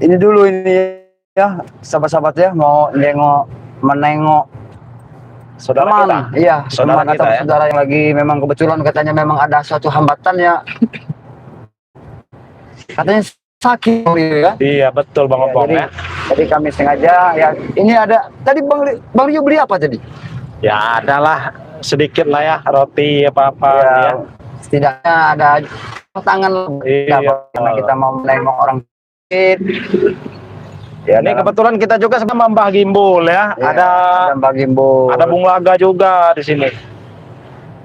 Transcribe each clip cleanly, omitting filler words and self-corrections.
ini dulu ini ya, sahabat-sahabat ya, mau menengok Saudara teman, kita. iya, Saudara teman kita atau ya. saudara yang lagi memang kebetulan katanya memang ada suatu hambatan ya, katanya sakit ya. Iya betul Bang Ya, Opong ya. jadi kami sengaja ya. Ini ada tadi Bang Rio beli apa tadi? Ya adalah sedikit lah ya roti apa-apa Ya, ya. setidaknya ada tangan Iya. karena kita mau menengok orang sakit. Ya, Ini kebetulan kita juga sama Mbah Gimbul ya. ya, Ada Mbak Gimbul. ada Bung Laga juga di sini.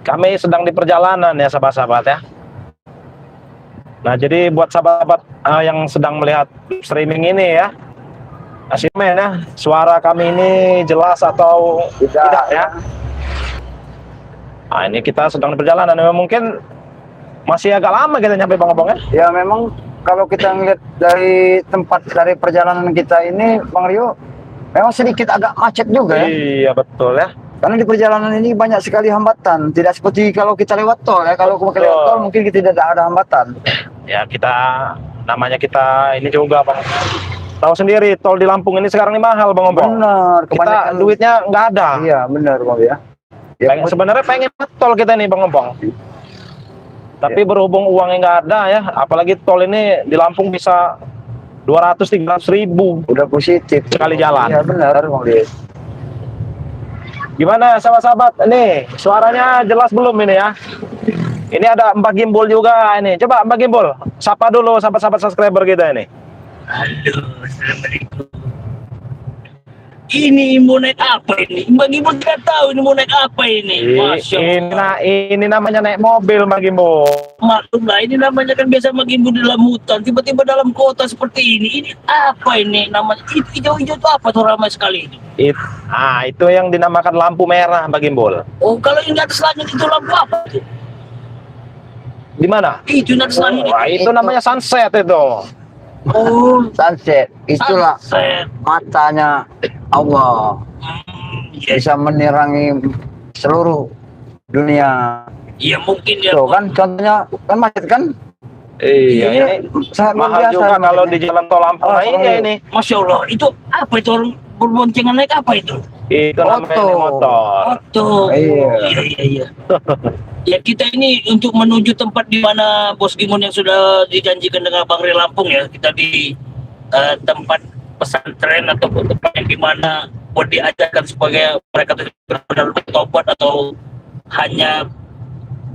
Kami sedang di perjalanan ya sahabat-sahabat ya. Nah jadi buat sahabat-sahabat yang sedang melihat streaming ini ya, Asimen ya, suara kami ini jelas atau tidak ya. Nah ini kita sedang di perjalanan, mungkin masih agak lama kita nyampe Bang Opong ya. Ya memang kalau kita ngeliat dari tempat dari perjalanan kita ini Bang Rio, memang sedikit agak macet juga ya. Iya betul ya. Karena di perjalanan ini banyak sekali hambatan, tidak seperti kalau kita lewat tol ya. Kalau kita lewat tol mungkin kita tidak ada hambatan. Ya kita namanya kita ini juga Bang. Tahu sendiri tol di Lampung ini sekarang ini mahal Bang Opong. Benar, Kita duitnya nggak ada. Iya benar Bang ya. Sebenarnya pengen tol kita nih Bang Opong. Tapi berhubung uangnya nggak ada ya, apalagi tol ini di Lampung bisa 200-300 ribu. Udah positif sekali jalan. Iya benar Bang Rio. Gimana sahabat-sahabat? Nih, suaranya jelas belum ini ya? Ini ada Mbak Gimbul juga ini. Coba Mbak Gimbul, sapa dulu sahabat-sahabat subscriber kita ini. Halo, assalamualaikum. Ini mau naik apa ini? Mbak Gimbul tidak tahu ini mau naik apa ini. Masya Allah. Ini namanya naik mobil Mbak Gimbul. Maklum lah, ini namanya kan biasa Mbak Gimbul di dalam hutan, tiba-tiba dalam kota seperti ini. Ini apa ini namanya? Hijau-hijau itu apa tuh ramai sekali itu? Itu yang dinamakan lampu merah Mbak Gimbul. Oh, kalau yang di atas langit itu lampu apa itu? Di mana? Itu di atas langit. Itu namanya sunset itu. Oh, sunset. Itulah sunset. Matanya Allah. Bisa menerangi seluruh dunia. Iya mungkin ya. Tuh kan contohnya kan macet kan? Iya, ini sangat mahal biasa juga kalau ini. di jalan tol Lampung. Ini. Masya Allah, itu apa itu orang berboncengan naik apa itu? Itu namanya motor. Oto. Iya. Iya. Ya kita ini untuk menuju tempat di mana Bos Gimun yang sudah dijanjikan dengan Bang Ri Lampung ya. Kita di tempat pesantren atau tempat yang dimana buat diajarkan supaya mereka benar-benar bertobat atau hanya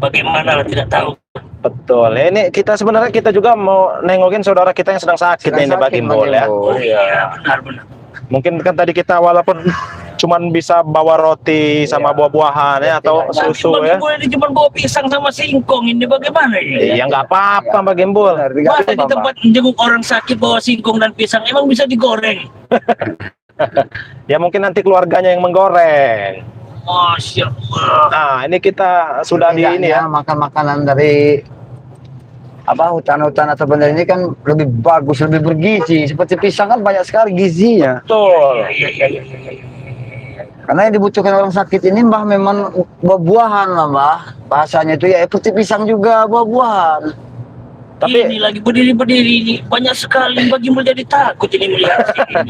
bagaimana lah tidak tahu. Betul. Ini kita sebenarnya kita juga mau nengokin saudara kita yang sedang sakit ini Mbak Gimbul ya. Oh iya, benar-benar. Mungkin kan tadi kita walaupun cuman bisa bawa roti sama buah-buahan ya atau susu ya. Bagi cuma bawa pisang sama singkong ini bagaimana ini? Iya nggak apa-apa Mbak Gimbul. Masa di tempat jenguk orang sakit bawa singkong dan pisang emang bisa digoreng? Ya mungkin nanti keluarganya yang menggoreng. Masya Allah. Nah ini kita sudah di ini ya. Makan makanan dari hutan-hutan atau benar ini kan lebih bagus, lebih bergizi. Seperti pisang kan banyak sekali gizinya. Betul. Iya. Karena yang dibutuhkan orang sakit ini Mbah memang buah-buahan lah Mbah. Bahasanya itu ya seperti pisang juga buah-buahan. Tapi ini lagi berdiri ini banyak sekali Mbak Gimbul jadi takut ini melihat ini.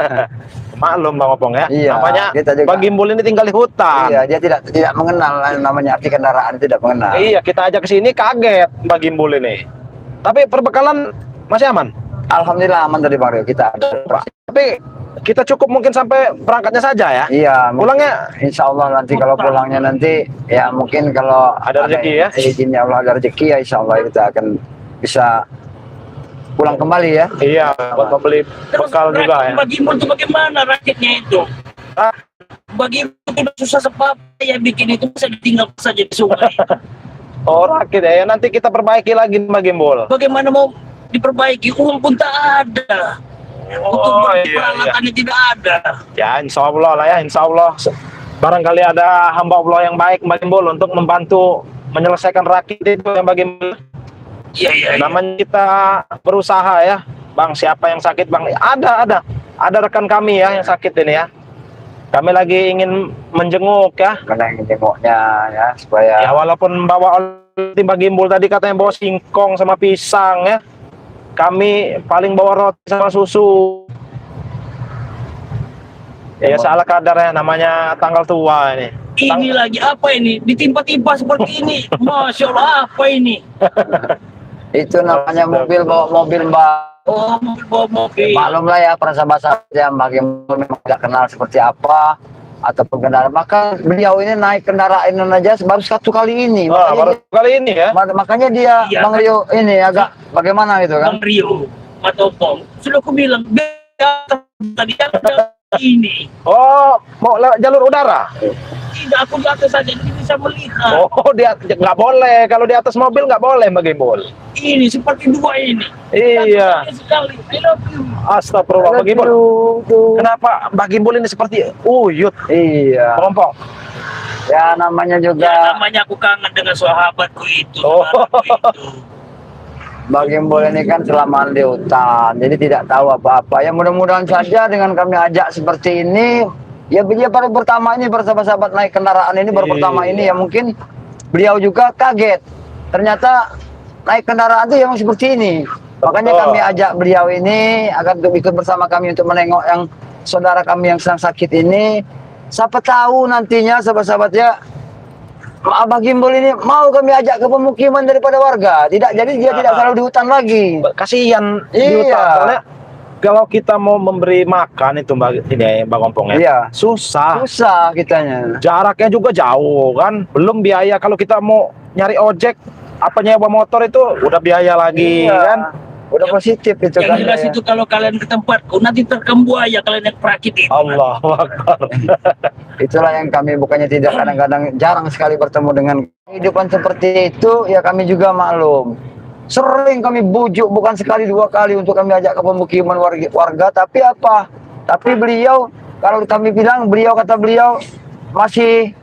Maklum Bang Opong ya. Iya, namanya Bang Gimbul ini tinggal di hutan. Iya, dia tidak mengenal namanya arti kendaraan, tidak mengenal. Iya, kita ajak ke sini kaget Bang Gimbul ini. Tapi perbekalan masih aman. Alhamdulillah aman dari Bang Rio, kita ada. Tapi kita cukup mungkin sampai berangkatnya saja ya. Iya, pulangnya insya Allah nanti kalau pulangnya nanti ya mungkin kalau ada rezeki ya. Izinnya Allah ada rezeki ya insya Allah kita akan bisa pulang kembali ya. Iya, buat membeli bekal juga ya. Bagi itu bagaimana rakitnya itu? Bagi itu susah sebab ya bikin itu bisa ditinggal saja di sungai. Oh rakit ya, nanti kita perbaiki lagi Mbak Gimbul. Bagaimana mau diperbaiki? Uang pun tak ada. Untuk peralatannya tidak ada. Ya insya Allah lah ya, insya Allah. Barangkali ada hamba Allah yang baik Mbak Gimbul untuk membantu menyelesaikan rakit itu yang Mbak Gimbul. Iya. Namanya kita berusaha ya, Bang. Siapa yang sakit Bang? Ada rekan kami ya yang sakit ini ya. Kami lagi ingin menjenguk ya. Karena ingin jenguknya ya supaya. Ya walaupun bawa Mbak Gimbul tadi katanya bawa singkong sama pisang ya. kami paling bawa roti sama susu. Ya salah kadar ya, namanya tanggal tua ini. Ini lagi apa ini? Ditimpa-timpa seperti ini. Masya Allah, apa ini? Itu namanya mobil bawa mobil, Mbak. Oh, mobil bawa mobil. Maklum lah ya para sahabat yang bagi memang tidak kenal seperti apa ataupun kendaraan. Maka beliau ini naik kendaraan aja baru satu kali ini. Oh, baru kali ini ya. Makanya dia Iya, Bang Rio ini agak bagaimana gitu kan? Bang Rio, Matopong. Sudah aku bilang, tadi ada ini. Oh, mau lewat jalur udara? Tidak, aku di atas saja, jadi bisa melihat. Oh, dia nggak boleh. Kalau di atas mobil nggak boleh Mbak Gimbal. Ini seperti dua ini. Iya. Satu sekali. I love you. Astagfirullah Mbak Gimbal. Kenapa Mbak Gimbal ini seperti uyut? Iya. Kelompok. Ya namanya Ya, juga namanya aku kangen dengan sahabatku itu. Oh. saudaraku itu. Bagi Gimbal ini kan selama di hutan, jadi tidak tahu apa-apa. Ya mudah-mudahan saja dengan kami ajak seperti ini, ya dia baru pertama ini bersahabat-sahabat naik kendaraan ini baru pertama ini ya mungkin beliau juga kaget. Ternyata naik kendaraan itu yang seperti ini. Makanya Betul. kami ajak beliau ini agar untuk ikut bersama kami untuk menengok yang saudara kami yang sedang sakit ini. Siapa tahu nantinya sahabat-sahabat ya, Abah Gimbal ini mau kami ajak ke pemukiman daripada warga. Tidak, jadi dia tidak selalu di hutan lagi. Kasihan di Iya. hutan. Soalnya kalau kita mau memberi makan itu Mbak ini Mbak Ngompong ya. Iya. Susah. Susah kitanya. Jaraknya juga jauh kan. Belum biaya kalau kita mau nyari ojek apa nyewa motor itu udah biaya lagi Iya. kan. Udah positif itu Yang kan. jelas ya. itu kalau kalian ke tempatku, nanti terkam buaya kalian yang perakit itu. Allah Akbar. Itulah yang kami bukannya tidak kadang-kadang jarang sekali bertemu dengan kehidupan seperti itu, ya kami juga maklum. Sering kami bujuk bukan sekali dua kali untuk kami ajak ke pemukiman warga, tapi apa? Tapi beliau kalau kami bilang kata beliau masih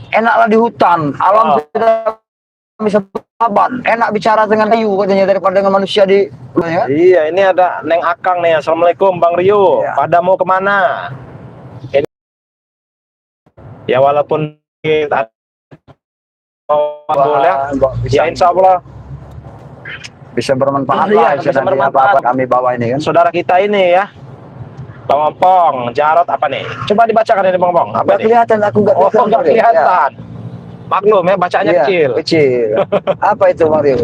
enaklah di hutan, alam sudah bisa sahabat, enak bicara dengan kayu katanya daripada dengan manusia di ya. Iya, ini ada Neng Akang nih. Assalamualaikum Bang Rio. Iya. Pada mau kemana? Ini... Ya walaupun kita boleh, ya insya Allah bisa bermanfaat Iya, lah, bisa nanti bermanfaat. apa-apa kami bawa ini kan. saudara kita ini ya. Bang Ompong, Jarot apa nih? Coba dibacakan ini Bang Ompong. Apa Nggak nih? kelihatan, aku nggak Oh, kelihatan. nggak kelihatan. Maklum ya, bacanya Iya, kecil. kecil. Apa itu Bang Rio?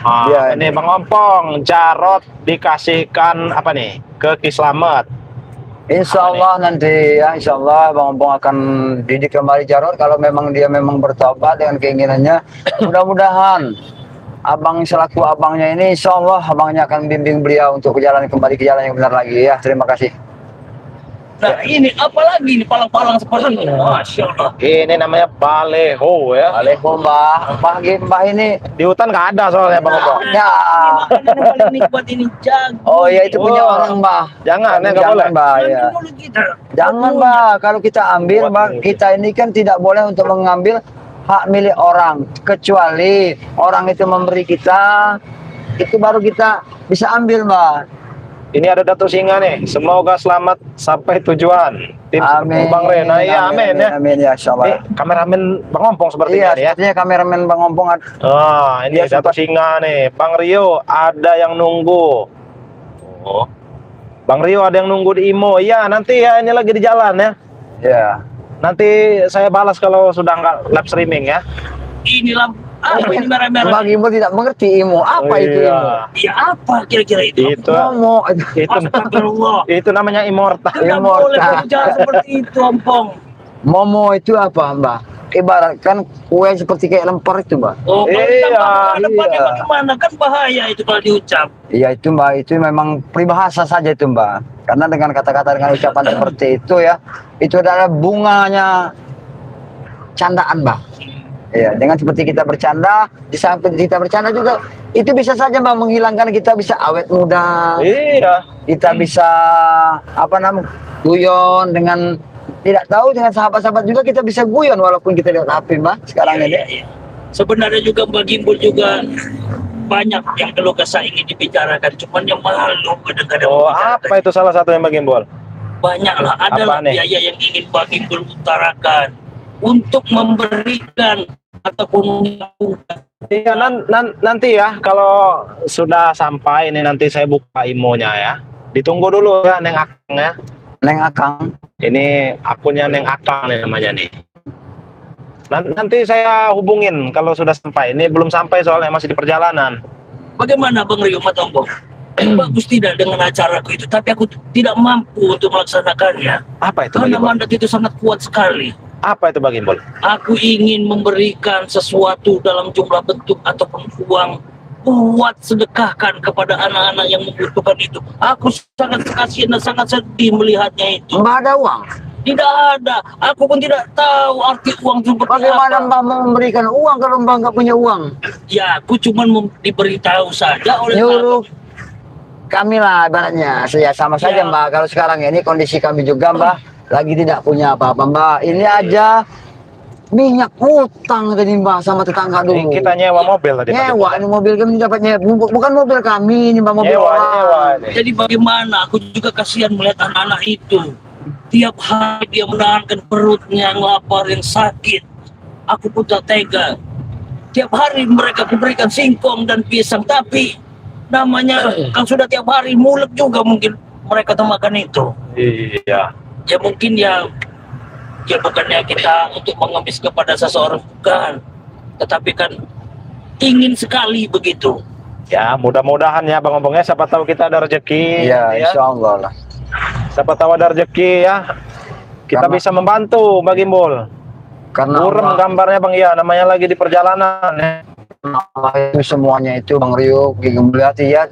Ah, Iya, ini ini. Bang Ompong, Jarot dikasihkan apa nih? Ke Kislamet. Insya Allah nanti ya, Insya Allah Bang Ompong akan didik kembali Jarot kalau memang dia memang bertobat dengan keinginannya. Mudah-mudahan abang selaku abangnya ini, Insya Allah abangnya akan bimbing beliau untuk kembali ke jalan yang benar lagi ya. Terima kasih. Nah ini apalagi ini palang-palang seperti ini. Masya Allah. Ini namanya baleho ya. Waalaikumsalam Mbah ini. Di hutan nggak ada soalnya Bang Ompong. Ya. Makanan yang paling nikmat ini jagung. Oh ya itu punya Oh. orang Mbah. Jangan, ya nggak Jangan boleh. Mbah Nanti ya. dulu kita. Jangan Mbah, kalau kita ambil Buat Mbah, ini. kita ini kan tidak boleh untuk mengambil hak milik orang, kecuali orang itu memberi kita, itu baru kita bisa ambil Mbah. Ini ada Datuk Singa nih. Semoga selamat sampai tujuan. Tim Amin. Bang Rena, ya amin ya. Amin ya Insya Ini Allah. kameramen Bang Ompong sepertinya Iya, nih ya. sepertinya kameramen Bang Ompong Ah, ini Dia Datuk Singa nih. Bang Rio ada yang nunggu. Oh. Bang Rio ada yang nunggu di Imo. Iya, nanti ya ini lagi di jalan ya. ya. Nanti saya balas kalau sudah nggak live streaming ya. Inilah apa ini merah-merah? Bang Imo tidak mengerti Imo. Apa itu Iya. Imo? Ya apa kira-kira itu? Itu Momo. itu Astagfirullah. itu namanya immortal. Tidak Immortal. boleh berbicara seperti itu, Ompong. Momo itu apa Mbah? Ibaratkan kue seperti kayak lempar itu Mbah. Oh, kalau Iya, ditambah depannya iya. bagaimana? Kan bahaya itu kalau diucap. Iya itu Mbak, itu memang peribahasa saja itu Mbak. Karena dengan kata-kata dengan ucapan seperti itu ya, itu adalah bunganya candaan Mbak. Iya, dengan seperti kita bercanda, di samping kita bercanda juga, itu bisa saja Mbak menghilangkan kita bisa awet muda, Iya. kita bisa apa namanya guyon dengan tidak tahu dengan sahabat-sahabat juga kita bisa guyon walaupun kita lihat HP Mbak sekarang Iya, ini. iya, iya. Sebenarnya juga Mbak Gimbal juga banyak yang kalau kesah ingin dibicarakan, cuman yang malu kadang-kadang. Oh, membicarakan. apa itu salah satu yang Bang Gimbal? Banyak lah, adalah Apa nih? biaya yang ingin Mbak Gimbal utarakan untuk memberikan ataupun melakukan Iya, nanti ya kalau sudah sampai ini nanti saya buka IMO-nya ya. Ditunggu dulu ya Neng Akang ya. Neng Akang. Ini akunnya Neng Akang nih namanya nih. Nanti saya hubungin kalau sudah sampai. Ini belum sampai soalnya masih di perjalanan. Bagaimana Bang Rio Matombong? Bagus tidak dengan acaraku itu, tapi aku tidak mampu untuk melaksanakannya. Apa itu Karena Bang Gimbol? mandat itu sangat kuat sekali. Apa itu Bang Gimbol? Aku ingin memberikan sesuatu dalam jumlah bentuk ataupun uang buat sedekahkan kepada anak-anak yang membutuhkan itu. Aku sangat kasihan dan sangat sedih melihatnya itu. Mbak ada uang. Tidak ada. Aku pun tidak tahu arti uang seperti Bagaimana apa. Mbak mau memberikan uang kalau Mbak nggak punya uang? Ya, aku cuma diberitahu saja oleh Nyuruh kami lah ibaratnya. Saya sama saja Ya. Mbak. Kalau sekarang ini kondisi kami juga Mbak lagi tidak punya apa-apa Mbak. Ini aja minyak utang tadi Mbak sama tetangga Ini dulu. kita nyewa mobil tadi. Bang Nyewa Gimbol. ini mobil kami dapatnya bukan mobil kami ini Mbak, mobil Nyewa orang. ini. Jadi bagaimana? Aku juga kasihan melihat anak-anak itu. Tiap hari dia menahankan perutnya yang lapar, yang sakit. Aku pun tak tega. Tiap hari mereka kuberikan singkong dan pisang, tapi namanya kan sudah tiap hari mulut juga mungkin mereka makan itu. Iya. Ya mungkin ya bukannya kita untuk mengemis kepada seseorang, bukan. Tetapi kan ingin sekali begitu. Ya, mudah-mudahan ya Bang Obong ya, siapa tahu kita ada rezeki. Iya, ya. insya Allah lah. Siapa tahu ada rezeki ya. Kita Karena- bisa membantu Bang Gimbol. Karena Burem Allah, gambarnya Bang ya, namanya lagi di perjalanan ya. Allah itu semuanya itu Bang Rio, melihat ya,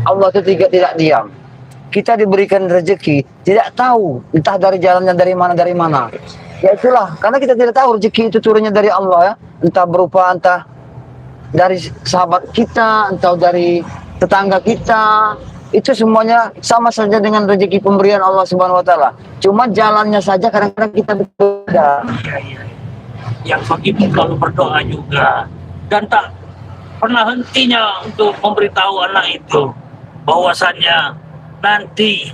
Allah itu tidak diam. Kita diberikan rezeki, tidak tahu entah dari jalannya dari mana. Ya itulah, karena kita tidak tahu rezeki itu turunnya dari Allah ya, entah berupa entah dari sahabat kita, entah dari tetangga kita. Itu semuanya sama saja dengan rezeki pemberian Allah Subhanahu wa taala. Cuma jalannya saja kadang-kadang kita berbeda. Yang begitu selalu berdoa juga. Dan tak pernah hentinya untuk memberitahu anak itu bahwasannya nanti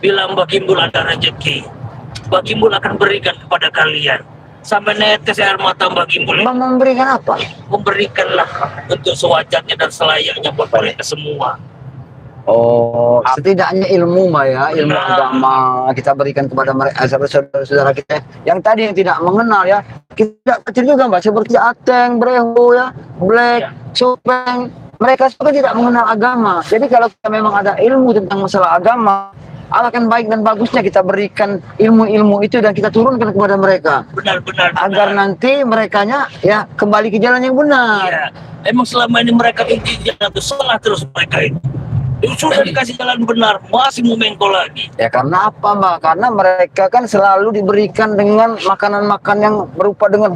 bila Mbak Gimbul ada rezeki, Mbak Gimbul akan berikan kepada kalian. Sampai netes air mata Mbak Gimbul, Bang memberikan apa? memberikanlah untuk sewajarnya dan selayaknya buat mereka semua. Oh, setidaknya ilmu Mbak ya, ilmu Nah. agama kita berikan kepada mereka saudara-saudara kita yang tadi yang tidak mengenal ya. Kita kecil juga Mbak, seperti Ateng, Breho ya, Black, Ya. Sopeng. Mereka semua tidak mengenal agama. Jadi kalau kita memang ada ilmu tentang masalah agama, alangkah baik dan bagusnya kita berikan ilmu-ilmu itu dan kita turunkan kepada mereka Benar-benar. agar nanti merekanya ya kembali ke jalan yang benar. Iya. Emang selama ini mereka itu jalan itu salah terus mereka itu. Sudah dikasih jalan benar, masih mau mengkol lagi. Ya karena apa Mbak? Karena mereka kan selalu diberikan dengan makanan-makan yang berupa dengan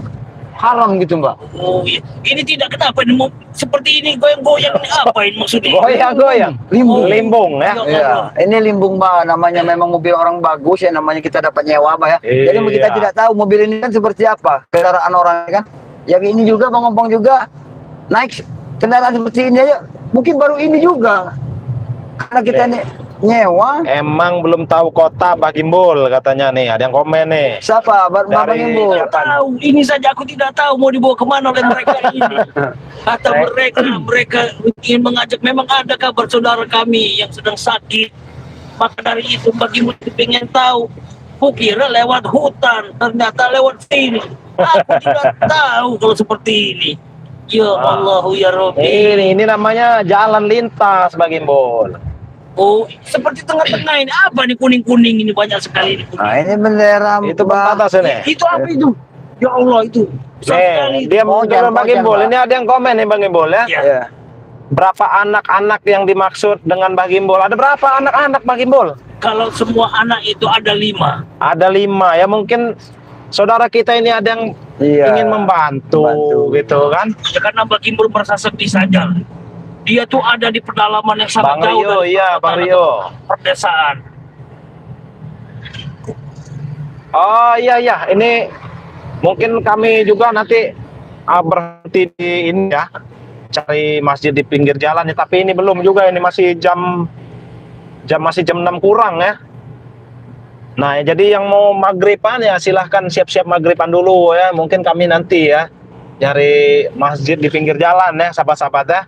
haram gitu Mbak. Oh iya, ini tidak kenapa ini mau seperti ini goyang-goyang ini apa ini maksudnya? Goyang-goyang. Limbung. Limbung ya. Ya. Iya, ini limbung Mbak, namanya memang mobil orang bagus ya, namanya kita dapat nyewa Mbak ya. Jadi kita Iya. tidak tahu mobil ini kan seperti apa, kendaraan orang kan. Yang ini juga Bang Ompong juga naik kendaraan seperti ini aja, mungkin baru ini juga. Karena kita nyewa. Emang belum tahu kota Bang Gimbol katanya nih, ada yang komen nih. Siapa? Bang Dari- Ibu. Tidak tahu, ini saja aku tidak tahu mau dibawa kemana oleh mereka ini. Kata mereka ingin mengajak, memang ada kabar saudara kami yang sedang sakit. Maka dari itu bagi mereka pengen tahu. Kukira lewat hutan, ternyata lewat sini. Aku tidak tahu kalau seperti ini. Ya Allah ya Rabbi. Ini namanya jalan lintas Bang Gimbol. Oh, seperti tengah-tengah ini apa nih kuning-kuning ini banyak sekali ini kuning. Nah, ini bendera Itu Mbak. pembatas ini. Itu apa itu? Ya Allah itu. Besar sekali. Nih, dia mau Pojan, Bang Gimbol. Mbak. Ini ada yang komen nih Bang Gimbol ya. Ya. Ya. Berapa anak-anak yang dimaksud dengan Bang Gimbol? Ada berapa anak-anak Bang Gimbol? Kalau semua anak itu ada 5. Ada 5 ya, mungkin saudara kita ini ada yang Iya. ingin membantu gitu kan. Ya karena Mbak Gimbul merasa sedih saja. Dia tuh ada di pedalaman yang sangat Bang jauh Rio, dari iya Bang perkotaan Rio. atau perdesaan. Oh iya, ini mungkin kami juga nanti berhenti di ini ya, cari masjid di pinggir jalan ya. Tapi ini belum juga, ini masih jam 6 kurang ya. Nah jadi yang mau maghriban ya silahkan siap-siap maghriban dulu ya. Mungkin kami nanti ya nyari masjid di pinggir jalan ya, sahabat-sahabat ya.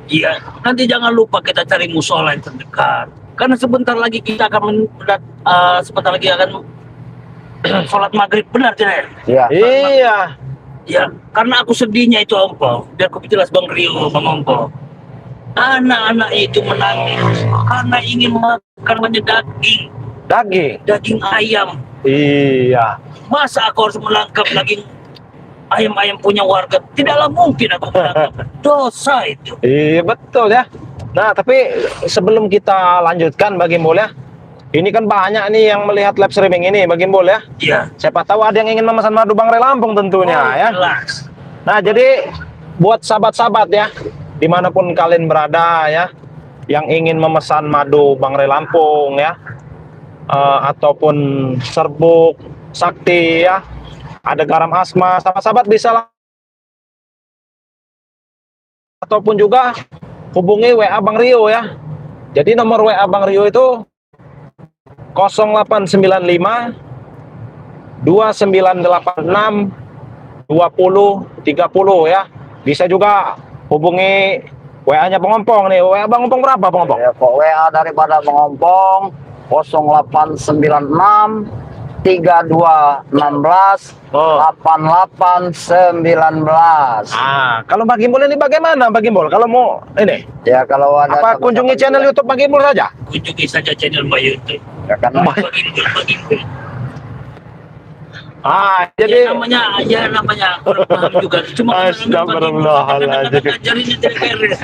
Iya, nanti jangan lupa kita cari musola yang terdekat. Karena sebentar lagi kita akan sebentar lagi akan sholat maghrib, benar tidak ya? Ya. Iya. Ya, karena aku sedihnya itu Ompo. Biar aku jelas Bang Rio, Bang Ompo. Anak-anak itu menangis karena ingin makan banyak daging ayam. Iya. Masa aku harus menangkap daging ayam-ayam punya warga? Tidaklah mungkin aku menangkap. Dosa itu. Iya betul ya. Nah tapi sebelum kita lanjutkan Bang Gimbal ya, ini kan banyak nih yang melihat live streaming ini Bang Gimbal ya. Iya. Siapa tahu ada yang ingin memesan madu Bangre Lampung tentunya ya. Jelas. Nah jadi buat sahabat-sahabat ya, dimanapun kalian berada ya, yang ingin memesan madu Bangre Lampung ya, ataupun serbuk sakti ya, ada garam asma, sahabat-sahabat bisa ataupun juga hubungi WA Bang Rio ya. Jadi nomor WA Bang Rio itu 0895 2986 2030 ya. Bisa juga hubungi WA-nya Bang Ompong nih. WA Bang Ompong berapa Bang Ompong? Ya, kok WA daripada Bang Ompong 0896 3216 Oh. 8819. Ah, kalau Bang Gimbal ini bagaimana Bang Gimbal? Kalau mau ini, Ya kalau ada apa kunjungi channel YouTube Bang Gimbal saja? Kunjungi saja channel Mbak YouTube. ya, karena Bagi. Ah, jadi Ya namanya kurang paham juga. Cuma Astagfirullahaladzim. ngajarinnya tidak beres.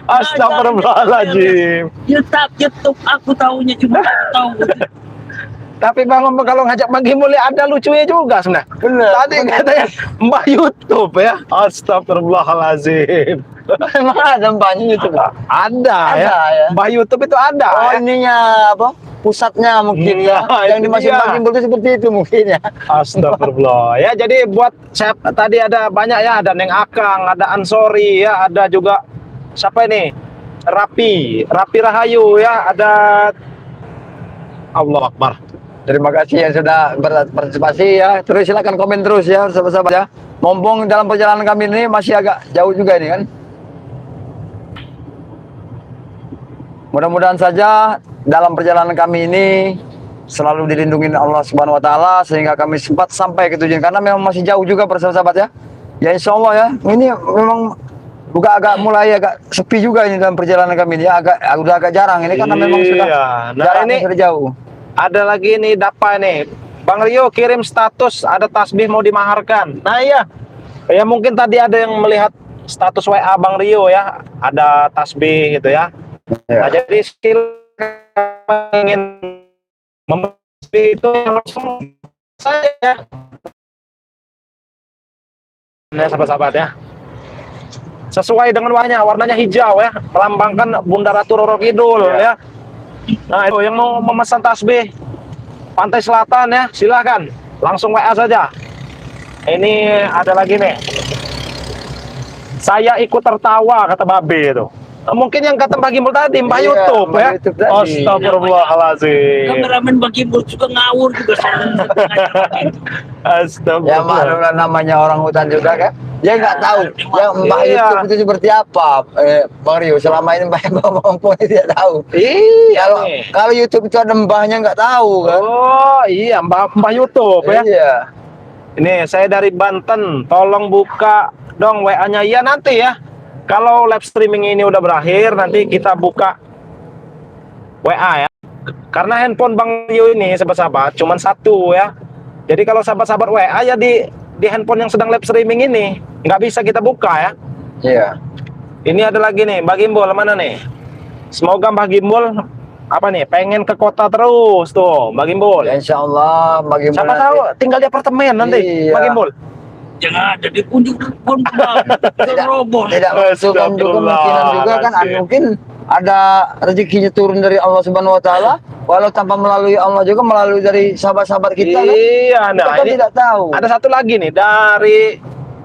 Astagfirullahaladzim. YouTube aku tahunya cuma tahu. Tapi Bang Ompong kalau ngajak Bang Gimbal ya ada lucunya juga sebenarnya. bener. Tadi katanya Mbak YouTube ya. Astagfirullahaladzim. Emang ada mbaknya itu Pak? Ada ya. ya. Mbak YouTube itu ada. Oh Ya. ininya apa? Pusatnya mungkin ya. Nah, Yang itu dimaksud dia. Bang Gimbal itu seperti itu mungkin ya. Astagfirullah. Ya jadi buat saya tadi ada banyak ya, ada Neng Akang, ada Ansori ya, ada juga siapa ini? Rapi Rahayu ya, ada Allah Akbar. Terima kasih yang sudah berpartisipasi ya. Terus silakan komen terus ya sahabat-sahabat ya. Mumpung dalam perjalanan kami ini masih agak jauh juga ini kan. Mudah-mudahan saja dalam perjalanan kami ini selalu dilindungi Allah Subhanahu wa taala sehingga kami sempat sampai ke tujuan karena memang masih jauh juga sahabat ya. Ya insya Allah ya. Ini memang juga agak mulai agak sepi juga ini dalam perjalanan kami ini ya. Udah agak jarang ini karena memang sudah Nah jaraknya ini sudah jauh. ada lagi nih Dapa nih. Bang Rio kirim status ada tasbih mau dimaharkan. Nah iya. Ya mungkin tadi ada yang melihat status WA Bang Rio ya, ada tasbih gitu ya. Ya. Nah, jadi silakan ingin membeli itu langsung saya. Nah, sahabat-sahabat ya. Sesuai dengan warnanya hijau ya, melambangkan Bunda Ratu Roro Kidul ya. Nah, itu yang mau memesan tasbih Pantai Selatan ya, silahkan langsung WA saja. Ini ada lagi nih. Saya ikut tertawa kata Babe itu. Mungkin yang kata Mbak Gimbal tadi, Mbak Iya, YouTube Mbak ya. YouTube tadi. Astagfirullahaladzim. Kameramen Bang Gimbal juga ngawur juga soalnya. Ya Astagfirullah. maklumlah namanya orang hutan juga kan. Dia nggak tahu ya Mbak Iya. YouTube itu seperti apa. Bang Rio selama ini Mbak Ompong tidak tahu. Iya. Kalau nih. kalau YouTube itu ada mbahnya nggak tahu kan. Oh iya, Mbak YouTube ya. Iya. Ini saya dari Banten, tolong buka dong WA-nya. Iya nanti ya. Kalau live streaming ini udah berakhir, nanti kita buka WA ya. Karena handphone Bang Rio ini sahabat-sahabat cuman satu ya. Jadi kalau sahabat-sahabat WA ya di handphone yang sedang live streaming ini nggak bisa kita buka ya. Iya. Ini ada lagi nih, Mbak Gimbal mana nih? Semoga Mbak Gimbal apa nih? Pengen ke kota terus tuh, Mbak Gimbal. Ya, insya Allah bagaimana. Siapa tahu tinggal di apartemen nanti, Iya. Mbak Gimbal. Jangan ada di kunjung pun terobos. Tidak masukkan juga kemungkinan juga kan mungkin ada rezekinya turun dari Allah Subhanahu wa taala walau tanpa melalui Allah juga melalui dari sahabat-sahabat kita kan. Iya, Kita nah kan ini tidak tahu. ada satu lagi nih dari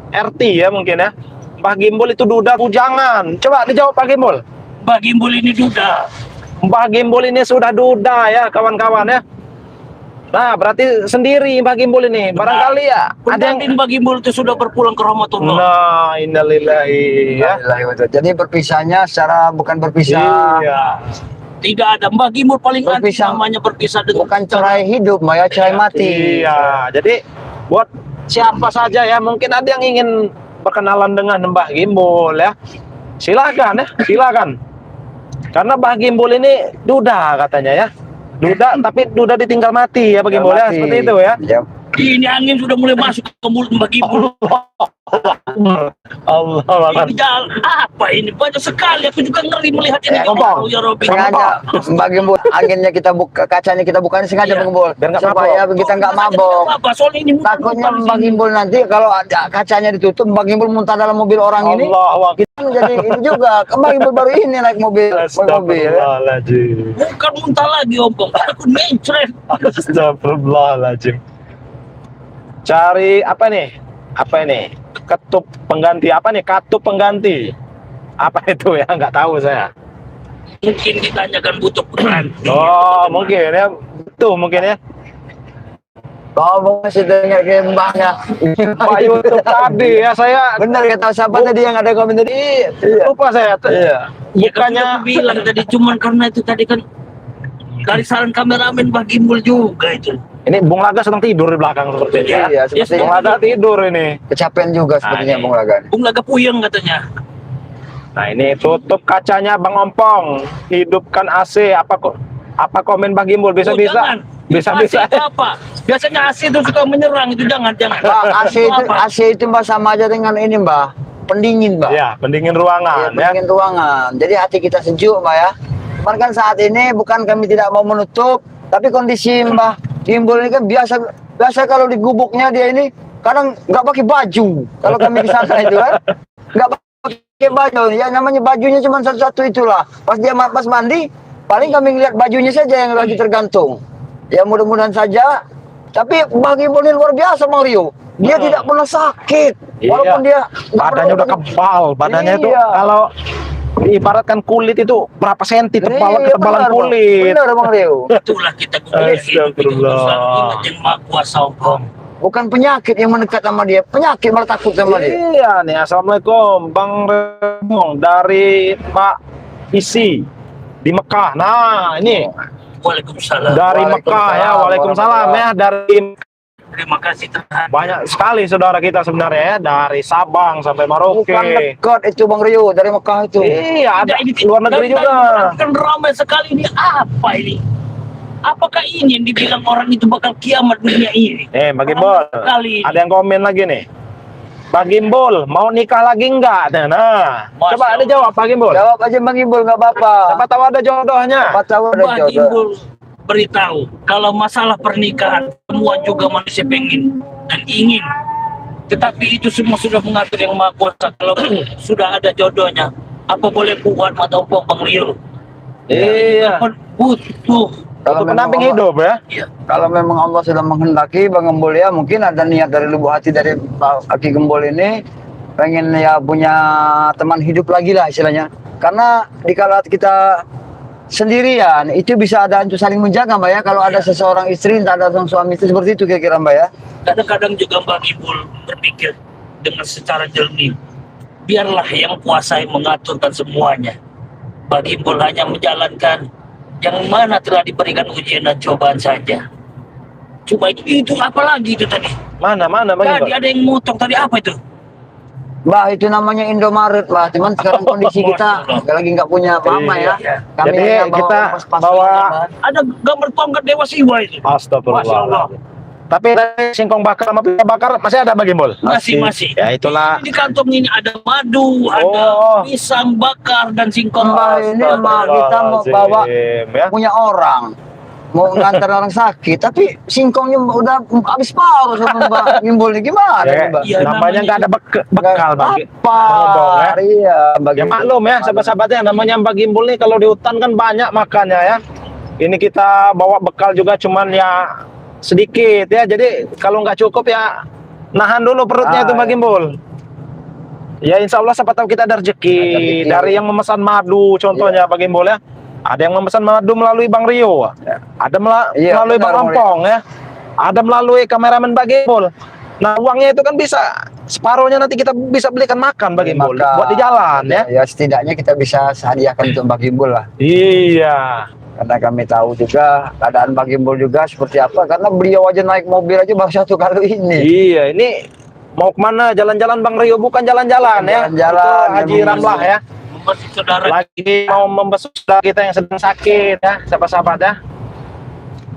RT ya mungkin ya. Mbak Gimbal itu duda bujangan. Coba dijawab Pak Gimbal. Mbak Gimbal ini duda. Mbak Gimbal ini sudah duda ya kawan-kawan ya. Nah, berarti sendiri Mbak Gimbul ini. Barangkali ya ada yang Pendamping Mbak Gimbul itu sudah berpulang ke rahmatullah. Nah, innalillahi ya. Alhamdulillah, betul. Jadi berpisahnya secara bukan berpisah, Iya. Tidak ada Mbak Gimbul paling anti Berpisah. namanya berpisah dengan bukan cerai hidup, Mbak ya, cerai mati. Iya. Jadi buat siapa saja ya, mungkin ada yang ingin berkenalan dengan Mbak Gimbul ya. Silakan ya, silakan. Karena Mbak Gimbul ini duda katanya ya. Duda, tapi duda ditinggal mati ya Mbak Gimbul ya, Mati. seperti itu ya. Ya. ini angin sudah mulai masuk ke mulut Mbak Gimbul. Allah Ini jalan apa ini? Banyak sekali. Aku juga ngeri melihat ini. Ngomong. Ya Robby. Sengaja Mbak Gimbul, anginnya kita buka, kacanya kita buka, ini sengaja Iya. Mbak Gimbul, Biar nggak supaya kita nggak mabok. Apa? Soalnya ini Takutnya Mbak Gimbul nanti kalau ada kacanya ditutup, Mbak Gimbul muntah dalam mobil orang ini, Allah kita menjadi ini juga. Mbak Gimbul baru ini naik mobil, mobil. Astagfirullahaladzim. bukan muntah lagi ompong. Aku mencret. Astagfirullahaladzim. Cari apa nih? Apa ini? Ketup pengganti apa nih? Katup pengganti. Apa itu ya? Nggak tahu saya. Mungkin ditanyakan butuh pengganti. Oh, mungkin ya. Betul mungkin ya. Kalau masih dengar kayak mbahnya. Pak YouTube tadi ya saya Benar kata siapa tadi yang ada komen tadi? Iya. lupa saya. Iya. Ya kan Bukannya aku bilang tadi cuman karena itu tadi kan dari saran kameramen Mbak Gimbul juga itu. ini Bung Laga sedang tidur di belakang sepertinya. Iya, Bung sepertinya Laga tidur ini. kecapean juga sepertinya ini. Bung Lagan. Bung Laga puyeng katanya. Nah, ini tutup kacanya Bang Ompong. Hidupkan AC. Apa komen Bang Gimbul? Oh, Bisa-bisa. jangan. Bisa-bisa. AC itu apa? Biasanya AC itu suka menyerang itu jangan. Mbak, AC itu Mbak sama aja dengan ini Mbak, pendingin Mbak. Ya, pendingin Iya, ruangan ya. pendingin ruangan. Jadi hati kita sejuk Mbak ya. Cuman kan saat ini bukan kami tidak mau menutup, tapi kondisi Mbak Gimbul ini kan biasa kalau di gubuknya dia ini kadang nggak pakai baju. Kalau kami di sana itu kan nggak pakai baju. Ya namanya bajunya cuma satu-satu itulah. Pas dia pas mandi, paling kami ngeliat bajunya saja yang lagi tergantung. Ya mudah-mudahan saja. Tapi Mbak Gimbul ini luar biasa Bang Rio. Dia tidak pernah sakit. Walaupun Iya. dia nggak Badannya udah pernah- kebal. Badannya itu Iya. kalau ibaratkan kulit itu berapa senti tebal Iya, ketebalan benar, Bang. kulit. Benar Bang Rio. Itulah kita guna hidup itu Astagfirullah. selalu ingat yang Maha Kuasa Ompong. Bukan penyakit yang mendekat sama dia, penyakit malah takut sama dia. Iya nih, assalamualaikum Bang Remong dari Pak Isi di Mekah. Nah ini Waalaikumsalam. dari Mekah ya, Waalaikumsalam ya, dari Terima kasih Tuhan. banyak sekali saudara kita sebenarnya ya, dari Sabang sampai Merauke. Bukan dekat itu Bang Rio dari Mekah itu. Iya, ada Tidak, ini luar negeri dan- juga. dan kan ramai sekali ini apa ini? Apakah ini yang dibilang orang itu bakal kiamat dunia ini? Mbak Gimbul, Ramai sekali. ada yang komen lagi nih. Pak Gimbul, mau nikah lagi enggak? Nah, Masya coba ada Allah. jawab Pak Gimbul. Jawab aja Bang Gimbul nggak apa-apa. Siapa tahu ada jodohnya. Siapa tahu ada Mbak jodoh. Gimbul beritahu kalau masalah pernikahan semua juga manusia pengen dan ingin, tetapi itu semua sudah mengatur yang Maha Kuasa. Kalau sudah ada jodohnya, apa boleh buat mata ompong Bang Rio? Iya. Butuh. Untuk pendamping Allah- hidup ya. Ya. Kalau memang Allah sudah menghendaki Bang Gembul ya, mungkin ada niat dari lubuk hati dari Pak Aki Gembul ini pengen ya punya teman hidup lagi lah istilahnya. Karena dikala kita sendirian itu bisa ada untuk saling menjaga Mbak ya. Kalau ada seseorang istri, tak ada seorang suami itu seperti itu kira-kira Mbak ya. Kadang-kadang juga Mbak Gimbul berpikir dengan secara jernih, biarlah yang kuasa yang mengaturkan semuanya. Mbak Gimbul hanya menjalankan yang mana telah diberikan ujian dan cobaan saja. Cuma itu apa lagi itu tadi? Mana Bang Tadi Gimbul? ada yang motong tadi apa itu? Mbak itu namanya Indomaret Mbak. Cuman sekarang kondisi kita lagi nggak punya apa-apa ya. Iya. Kami Jadi hanya bawa kita pas-pasan bawa- aja, Mbak. Ada gambar tongkat Dewa Siwa itu. Masya Allah. Astagfirullah. Tapi dari singkong bakar sama pita bakar masih ada Bang Gimbul? Masih. Ya itulah. Di kantong ini ada madu, ada Oh. pisang bakar dan singkong. Mbak, ini Mbak, kita mau bawa Astagfirullahaladzim, ya. punya orang mau ngantar orang sakit tapi singkongnya udah habis paruh sama Mbak Gimbul ini gimana Ya, nih, Mbak? Iya, namanya namanya nggak ada bekal Bang. apa Ngomong, ya. iya Mbak Ya Gimbul. maklum ya sahabat-sahabatnya, namanya Mbak Gimbul nih kalau di hutan kan banyak makannya ya. Ini kita bawa bekal juga cuman ya sedikit ya. Jadi kalau nggak cukup ya nahan dulu perutnya itu Mbak iya. Gimbul. Ya insya Allah siapa tahu kita ada rezeki Ada rezeki. dari yang memesan madu contohnya Mbak Gimbul ya. Ada yang memesan madu melalui Bang Rio. Ada Iya, melalui benar, Bang Bang Rio. Ampong ya. ada melalui kameramen Mbak Gembul. Nah, uangnya itu kan bisa separuhnya nanti kita bisa belikan makan Mbak Gembul buat di jalan ya. Ya setidaknya kita bisa hadiahkan untuk Mbak Gimbul lah. Iya. Karena kami tahu juga keadaan Mbak Gimbul juga seperti apa. Karena beliau aja naik mobil aja baru 1 kali ini. Iya, ini mau kemana? Jalan-jalan Bang Rio, bukan jalan-jalan ya. Jalan-jalan, Itu Haji memang. Ramlah ya. Masih saudara Lagi mau membesuk saudara kita yang sedang sakit ya, sahabat-sahabat ya.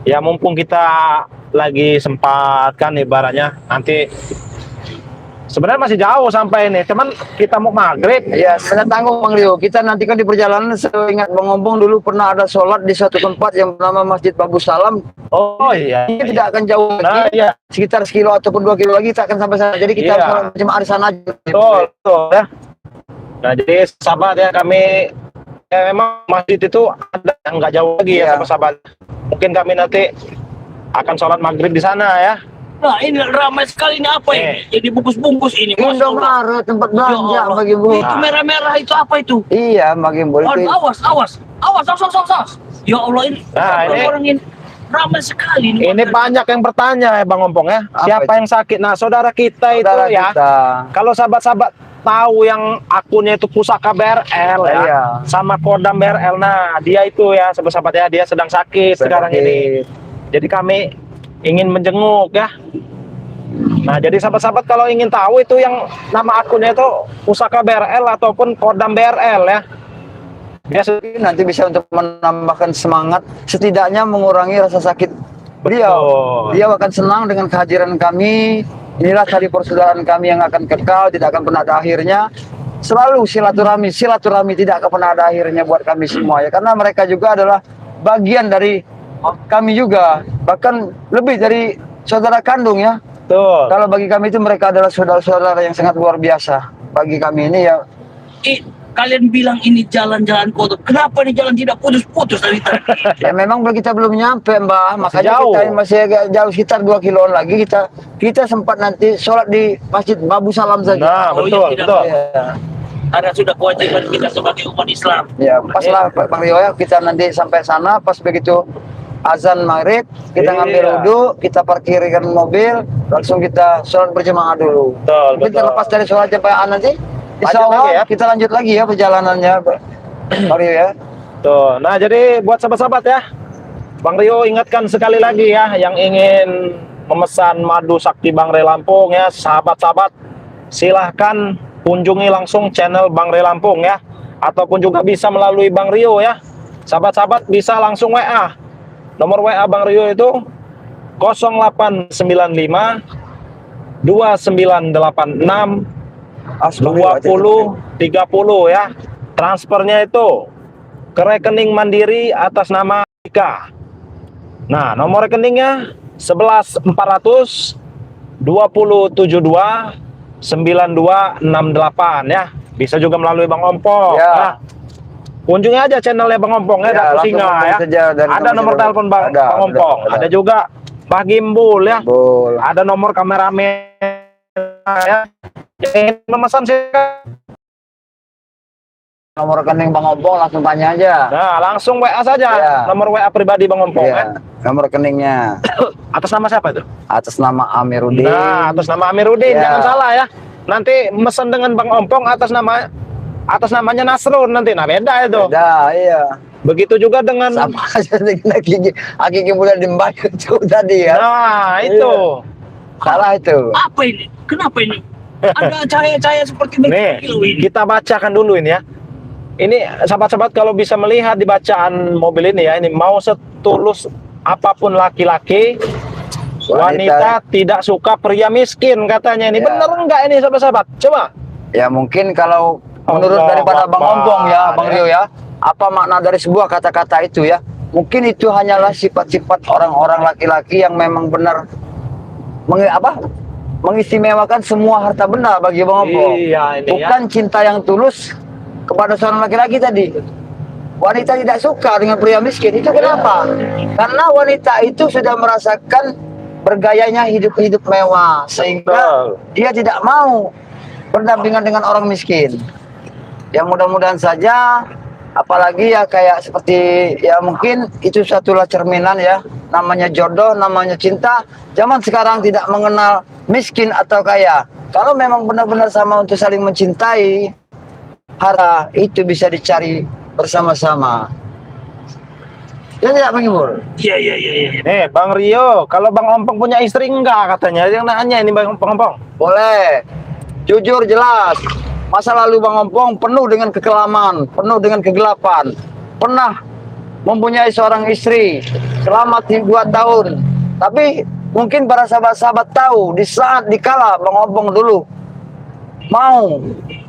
Ya mumpung kita lagi sempat kan ibaratnya nanti sebenarnya masih jauh sampai ini, cuman kita mau maghrib. Ya, saya tanggung Bang Rio. Kita nanti kan di perjalanan seingat Bang Ompong dulu pernah ada sholat di suatu tempat yang bernama Masjid Babu Salam. Oh iya. Ini tidak akan jauh Nah, lagi. iya. Sekitar sekilo ataupun 2 kilo lagi kita akan sampai sana. Jadi kita Iya. harus sholat berjamaah di sana aja. Betul, betul ya. Nah, jadi sahabat ya kami ya, memang masjid itu ada yang nggak jauh lagi ya Iya. sahabat-sahabat. Mungkin kami nanti akan sholat maghrib di sana ya. Nah, ini ramai sekali ini apa ini? Jadi bungkus-bungkus ini. Masya Allah. Indomaret tempat Ya belanja Allah. Mbak Gimbul. Itu merah-merah itu apa itu? Iya, Mbak Gimbul itu. Aduh, awas, awas. Awas, awas, awas, awas. Ya Allah ini. Nah, ini- orang ini ramai sekali ini. Ini banyak yang bertanya ya Bang Ompong ya. Apa Siapa itu? yang sakit? Nah, saudara kita Saudara itu ya. kita. Kalau sahabat-sahabat tahu yang akunnya itu Pusaka BRL ya, Iya. sama Kodam BRL. Nah, dia itu ya sahabat-sahabat ya, dia sedang sakit sekarang ini. Jadi kami ingin menjenguk ya. Nah, jadi sahabat-sahabat kalau ingin tahu itu yang nama akunnya itu Pusaka BRL ataupun Kodam BRL ya. Biasa Nanti bisa untuk menambahkan semangat, setidaknya mengurangi rasa sakit beliau. Betul. Dia akan senang dengan kehadiran kami. Inilah tali persaudaraan kami yang akan kekal, tidak akan pernah ada akhirnya. Selalu silaturahmi, silaturahmi tidak akan pernah ada akhirnya buat kami semua ya. Karena mereka juga adalah bagian dari kami juga, bahkan lebih dari saudara kandung ya. betul. Kalau bagi kami itu mereka adalah saudara-saudara yang sangat luar biasa. Bagi kami ini ya, Kalian bilang ini jalan-jalan kotor. Kenapa ini jalan tidak putus-putus dari tadi? ya memang kita belum nyampe Mbah, makanya jauh. kita masih agak jauh sekitar 2 kiloan lagi kita sempat nanti sholat di Masjid Babu Salam saja. Nah, Oh, betul, iya, tidak. betul. Ya, Karena sudah kewajiban kita sebagai umat Islam. ya pas lah Pak Rio ya, kita nanti sampai sana pas begitu azan maghrib kita ngambil Iya. wudhu, kita parkirkan mobil, langsung kita sholat berjamaah dulu. Betul, Mungkin betul. terlepas dari sholat jamaah nanti, insya Lanjut lagi Allah ya. kita lanjut lagi ya perjalanannya Pak Rio ya. Tuh, nah jadi buat sahabat-sahabat ya, Bang Rio ingatkan sekali lagi ya, yang ingin memesan madu sakti Bang Re Lampung ya, sahabat-sahabat silahkan kunjungi langsung channel Bang Re Lampung ya, ataupun juga bisa melalui Bang Rio ya. Sahabat-sahabat bisa langsung WA. Nomor WA Bang Rio itu 0895 2986 2030 ya. Transfernya itu ke rekening Mandiri atas nama Ika. Nah, nomor rekeningnya 11400 2072 9268 ya. Bisa juga melalui Bang Ompong Ya. ya. Kunjungi aja channelnya Bang Ompong ya, Ya, Datuk langsung Singa hubungi ya. saja dari Ada nomor nomor telepon Bang, ada, Bang Ompong. ada. Ada juga Mbah Gimbul ya. Bol. Ada nomor kameramen ya. Yang ingin memesan silakan. Nomor rekening Bang Ompong langsung tanya aja. Nah, langsung WA saja. Ya. Nomor WA pribadi Bang Ompong ya. Ya, nomor rekeningnya Atas nama siapa itu? atas nama Amiruddin. Nah, atas nama Amiruddin, Ya. jangan salah ya. Nanti mesen dengan Bang Ompong atas namanya Nasrun nanti. Nah, beda itu. Dah, iya. Begitu juga dengan Sama aja dengan Aki mulai dimbayar itu tadi ya. Nah, itu. Salah itu. Apa ini? Kenapa ini? Ada cahaya-cahaya seperti Nih, berkilau ini. kita bacakan dulu ini ya. Ini sahabat-sahabat kalau bisa melihat di bacaan mobil ini ya, ini mau setulus apapun laki-laki, wanita tidak suka pria miskin katanya ini. Ya. Bener enggak ini sahabat-sahabat? Coba. Ya mungkin kalau menurut Allah daripada Bang Akbar, Ompong ya, Bang ya. Rio ya, apa makna dari sebuah kata-kata itu ya? Mungkin itu hanyalah sifat-sifat orang-orang laki-laki yang memang benar mengistimewakan semua harta benda bagi Bang Ompong. Iya, ini Bukan cinta yang tulus kepada seorang laki-laki tadi. Wanita tidak suka dengan pria miskin. Itu kenapa? Karena wanita itu sudah merasakan bergayanya hidup-hidup mewah, sehingga Betul. dia tidak mau berdampingan dengan orang miskin. Yang mudah-mudahan saja Apalagi ya kayak seperti ya mungkin itu satulah cerminan ya, namanya jodoh, namanya cinta. Zaman sekarang tidak mengenal miskin atau kaya. Kalau memang benar-benar sama untuk saling mencintai, harta itu bisa dicari bersama-sama. Ya tidak menghibur. Iya, iya, iya, iya. Nih Bang Rio, kalau Bang Ompong punya istri enggak katanya? Yang nanya ini Bang Ompong. Boleh, jujur jelas. Masa lalu Bang Ompong penuh dengan kekelaman, penuh dengan kegelapan. Pernah mempunyai seorang istri selama 2 tahun. Tapi mungkin para sahabat-sahabat tahu di saat dikala Bang Ompong dulu mau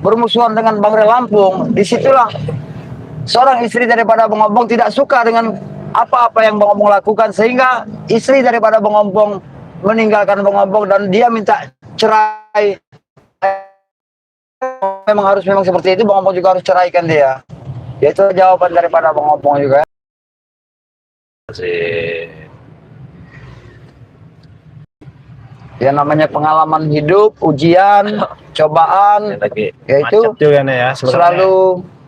bermusuhan dengan Bang Lampung, disitulah seorang istri daripada Bang Ompong tidak suka dengan apa-apa yang Bang Ompong lakukan, sehingga istri daripada Bang Ompong meninggalkan Bang Ompong dan dia minta cerai. Memang seperti itu, Bang Ompong juga harus ceraikan dia. Itu jawaban daripada Bang Ompong juga. Ya namanya pengalaman hidup, ujian, cobaan, yaitu juga nih ya, sebenarnya. selalu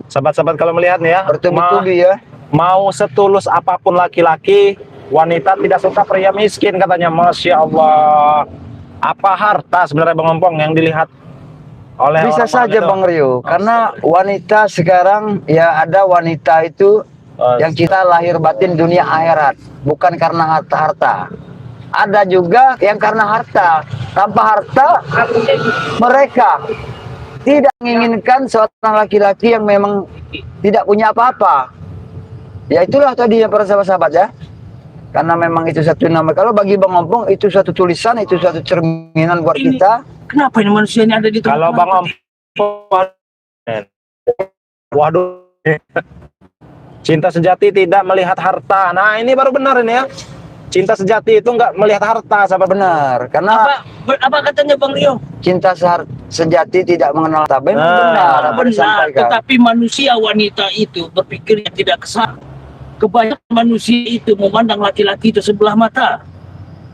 Sahabat-sahabat kalau melihat nih ya, bertubi-tubi ya. mau setulus apapun laki-laki, wanita tidak suka pria miskin katanya. Masya Allah. Apa harta sebenarnya Bang Ompong yang dilihat oleh Bisa orang-orang saja itu? Bang Rio, karena wanita sekarang ya ada wanita itu yang kita lahir batin dunia akhirat, bukan karena harta-harta. Ada juga yang karena harta. Tanpa harta mereka tidak menginginkan seorang laki-laki yang memang tidak punya apa-apa. Ya itulah tadi ya para sahabat-sahabat ya. Karena memang itu satu nama. Kalau bagi Bang Ompong itu satu tulisan, itu satu cerminan buat Ini- kita. Kenapa ini manusia ini ada di tempat Kalau Bang Ompong, waduh, cinta sejati tidak melihat harta. Nah ini baru benar ini ya. Cinta sejati itu nggak melihat harta, sahabat. Benar, karena apa katanya Bang Rio? cinta sejati tidak mengenal harta. Memang Nah, benar apa Benar, disampaikan. tetapi manusia wanita itu berpikirnya tidak kesal. Kebanyakan manusia itu memandang laki-laki itu sebelah mata.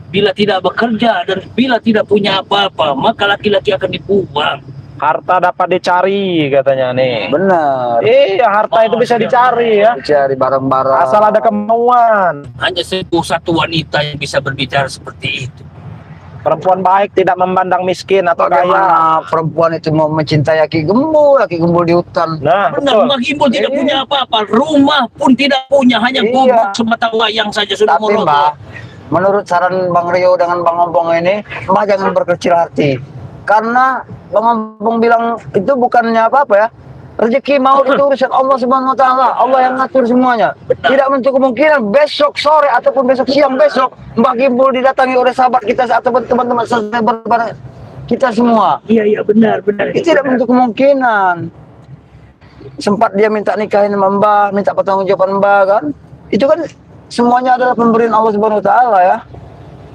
Bila tidak bekerja dan bila tidak punya apa-apa, maka laki-laki akan dibuang. Harta dapat dicari katanya nih. Benar. Iya, harta itu bisa dicari ya. Cari barang-barang. Asal ada kemauan. Hanya satu wanita yang bisa berbicara seperti itu. Perempuan baik tidak memandang miskin atau kaya. Bagaimana perempuan itu mau mencintai laki gembul di hutan. Nah, Benar, betul. Mbak Gimbal tidak Iya. punya apa-apa. Rumah pun tidak punya, hanya Iya. gubuk semata wayang saja sudah Tapi Mbak, meroboh. menurut saran Bang Rio dengan Bang Ompong ini, Mbak jangan berkecil hati. Karena Bang Ompong bilang itu bukannya apa-apa ya. Rezeki mau itu urusan Allah Subhanahu wa taala. Allah yang ngatur semuanya. Tidak menutup kemungkinan besok sore ataupun besok siang besok Mbak Gimbal didatangi oleh sahabat kita ataupun teman-teman sahabat kita semua. Iya, benar. Itu tidak menutup kemungkinan. Sempat dia minta nikahin sama Mbak, minta pertanggungjawaban Mbak kan. Itu kan semuanya adalah pemberian Allah Subhanahu wa taala ya.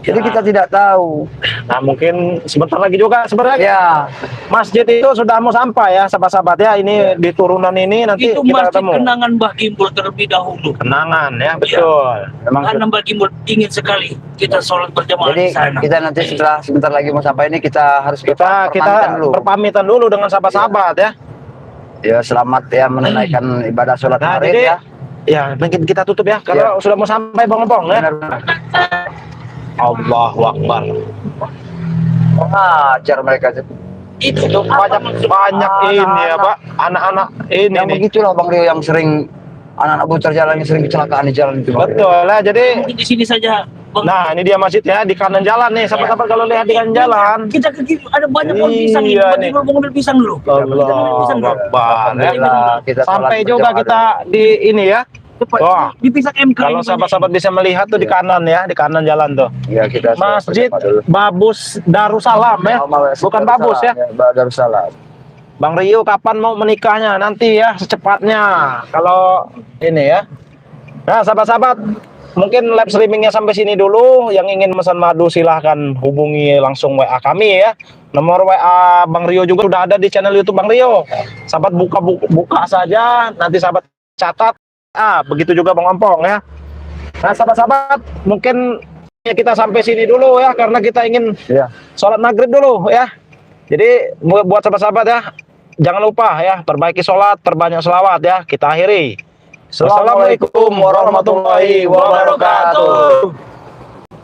Jadi Ya. kita tidak tahu. Nah, mungkin sebentar lagi juga sebenarnya Ya, masjid itu sudah mau sampai ya, sahabat-sahabat ya. Ini di turunan ini nanti Itu kita masjid ketemu. kenangan Mbah Gimbal terlebih dahulu. Kenangan ya, betul. memang. Karena Mbah Gimbal ingin sekali kita sholat berjamaah Jadi di sana. kita nanti setelah sebentar lagi mau sampai ini kita harus Kita permankan dulu. berpamitan dulu dengan sahabat-sahabat ya. Ya selamat ya menunaikan ibadah sholat Nah, Maghrib jadi ya. ya mungkin kita tutup ya karena sudah mau sampai Bang Ompong ya. Benar-benar. Allahu Akbar. Mengajar mereka itu. Itu Banyak ini ya, Pak. Anak-anak ini Yang nih. begitulah Bang Rio yang sering anak-anak bocor jalan yang sering kecelakaan di jalan itu. Bang. Betul lah. Jadi mungkin di sini saja. Bang. nah, ini dia masjid ya di kanan jalan nih. Sahabat-sahabat kalau lihat di kanan jalan. Kita ke kiri, ada banyak pohon pisang ini. Iya, Mbah nih. Gimbal mau ngambil pisang dulu. Allahu Akbar. ya. Alhamdulillah, kita Sampai sholat juga berjamaah kita di ini ya. Cepat. Wah. Di pisang MK Kalau ini sahabat-sahabat bisa melihat tuh di kanan ya, di kanan jalan tuh. dulu. Ya kita sholat Masjid berjamaah dulu. Babus Darussalam ya. Bukan Babus ya. Darussalam. Bang Rio kapan mau menikahnya? Nanti ya secepatnya. Kalau ini ya. Nah, sahabat-sahabat, mungkin live streamingnya sampai sini dulu. Yang ingin pesan madu silahkan hubungi langsung WA kami ya. Nomor WA Bang Rio juga sudah ada di channel YouTube Bang Rio. Sahabat buka saja, nanti sahabat catat. Begitu juga Bang Ompong ya. Nah, sahabat-sahabat, mungkin ya kita sampai sini dulu ya karena kita ingin Ya. sholat maghrib dulu ya. Jadi buat sahabat-sahabat ya, jangan lupa ya, perbaiki sholat, perbanyak selawat ya. Kita akhiri. Assalamualaikum warahmatullahi wabarakatuh.